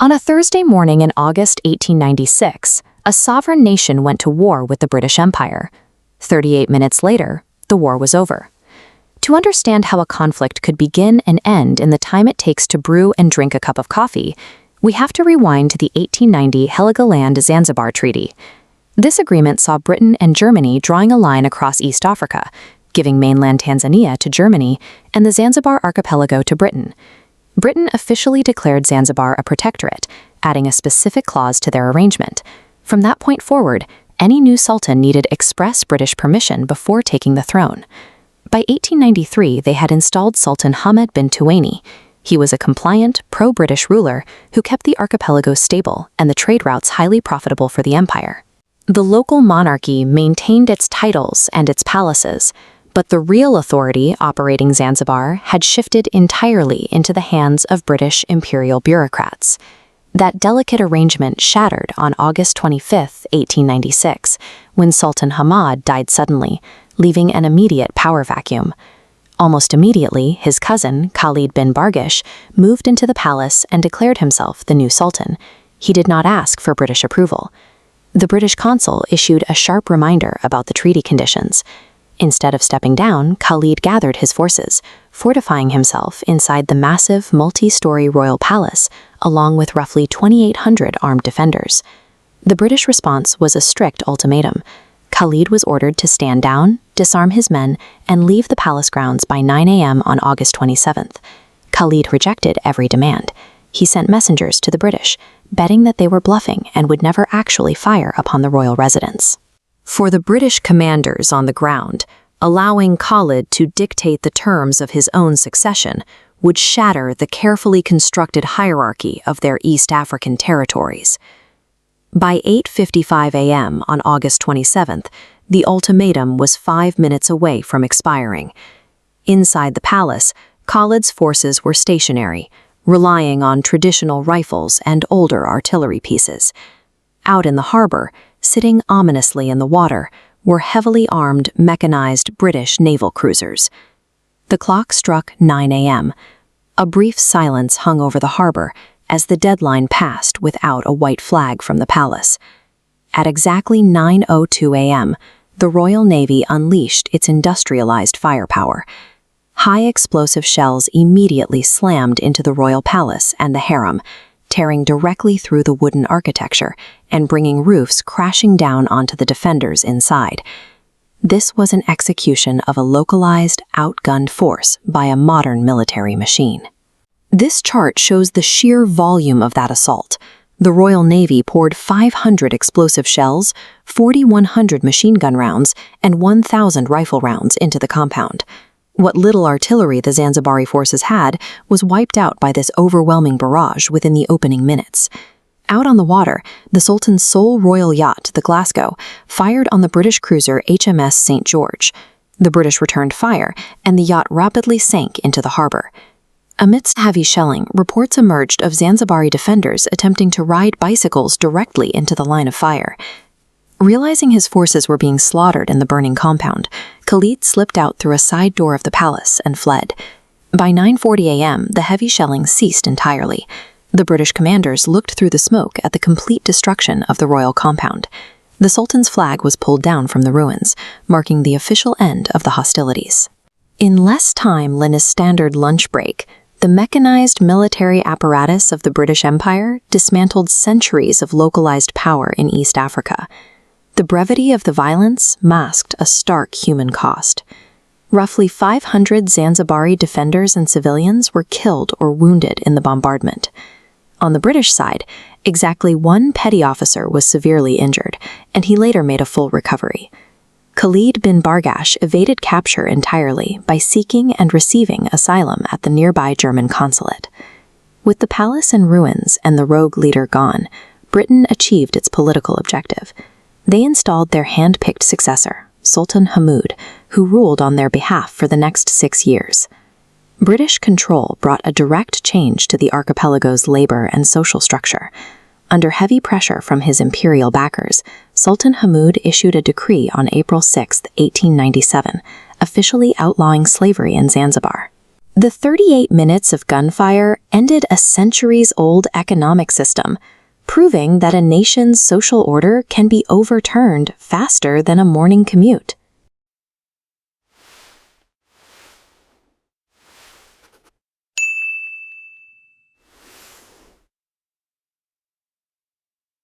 On a Thursday morning in August 1896, a sovereign nation went to war with the British Empire. 38 minutes later, the war was over. To understand how a conflict could begin and end in the time it takes to brew and drink a cup of coffee, we have to rewind to the 1890 Heligoland-Zanzibar Treaty. This agreement saw Britain and Germany drawing a line across East Africa, giving mainland Tanzania to Germany and the Zanzibar archipelago to Britain. Britain officially declared Zanzibar a protectorate, adding a specific clause to their arrangement. From that point forward, any new sultan needed express British permission before taking the throne. By 1893, they had installed Sultan Hamad bin Tuwaini. He was a compliant, pro-British ruler who kept the archipelago stable and the trade routes highly profitable for the empire. The local monarchy maintained its titles and its palaces, but the real authority operating Zanzibar had shifted entirely into the hands of British imperial bureaucrats. That delicate arrangement shattered on August 25, 1896, when Sultan Hamad died suddenly, leaving an immediate power vacuum. Almost immediately, his cousin, Khalid bin Bargash, moved into the palace and declared himself the new sultan. He did not ask for British approval. The British consul issued a sharp reminder about the treaty conditions. Instead of stepping down, Khalid gathered his forces, fortifying himself inside the massive multi-story royal palace, along with roughly 2,800 armed defenders. The British response was a strict ultimatum. Khalid was ordered to stand down, disarm his men, and leave the palace grounds by 9 a.m. on August 27th. Khalid rejected every demand. He sent messengers to the British, betting that they were bluffing and would never actually fire upon the royal residence. For the British commanders on the ground, allowing Khalid to dictate the terms of his own succession would shatter the carefully constructed hierarchy of their East African territories. By 8:55 a.m. on August 27th, the ultimatum was 5 minutes away from expiring. Inside the palace, Khalid's forces were stationary, relying on traditional rifles and older artillery pieces. Out in the harbor, sitting ominously in the water, were heavily armed, mechanized British naval cruisers. The clock struck 9 a.m. A brief silence hung over the harbor as the deadline passed without a white flag from the palace. At exactly 9:02 a.m., the Royal Navy unleashed its industrialized firepower. High explosive shells immediately slammed into the royal palace and the harem, tearing directly through the wooden architecture and bringing roofs crashing down onto the defenders inside. This was an execution of a localized, outgunned force by a modern military machine. This chart shows the sheer volume of that assault. The Royal Navy poured 500 explosive shells, 4,100 machine gun rounds, and 1,000 rifle rounds into the compound. What little artillery the Zanzibari forces had was wiped out by this overwhelming barrage within the opening minutes. Out on the water, the Sultan's sole royal yacht, the Glasgow, fired on the British cruiser HMS St. George. The British returned fire, and the yacht rapidly sank into the harbor. Amidst heavy shelling, reports emerged of Zanzibari defenders attempting to ride bicycles directly into the line of fire. Realizing his forces were being slaughtered in the burning compound, Khalid slipped out through a side door of the palace and fled. By 9:40 a.m., the heavy shelling ceased entirely. The British commanders looked through the smoke at the complete destruction of the royal compound. The Sultan's flag was pulled down from the ruins, marking the official end of the hostilities. In less time than a standard lunch break, the mechanized military apparatus of the British Empire dismantled centuries of localized power in East Africa. The brevity of the violence masked a stark human cost. Roughly 500 Zanzibari defenders and civilians were killed or wounded in the bombardment. On the British side, exactly one petty officer was severely injured, and he later made a full recovery. Khalid bin Bargash evaded capture entirely by seeking and receiving asylum at the nearby German consulate. With the palace in ruins and the rogue leader gone, Britain achieved its political objective. They installed their hand-picked successor, Sultan Hamud, who ruled on their behalf for the next 6 years. British control brought a direct change to the archipelago's labor and social structure. Under heavy pressure from his imperial backers, Sultan Hamud issued a decree on April 6, 1897, officially outlawing slavery in Zanzibar. The 38 minutes of gunfire ended a centuries-old economic system, proving that a nation's social order can be overturned faster than a morning commute.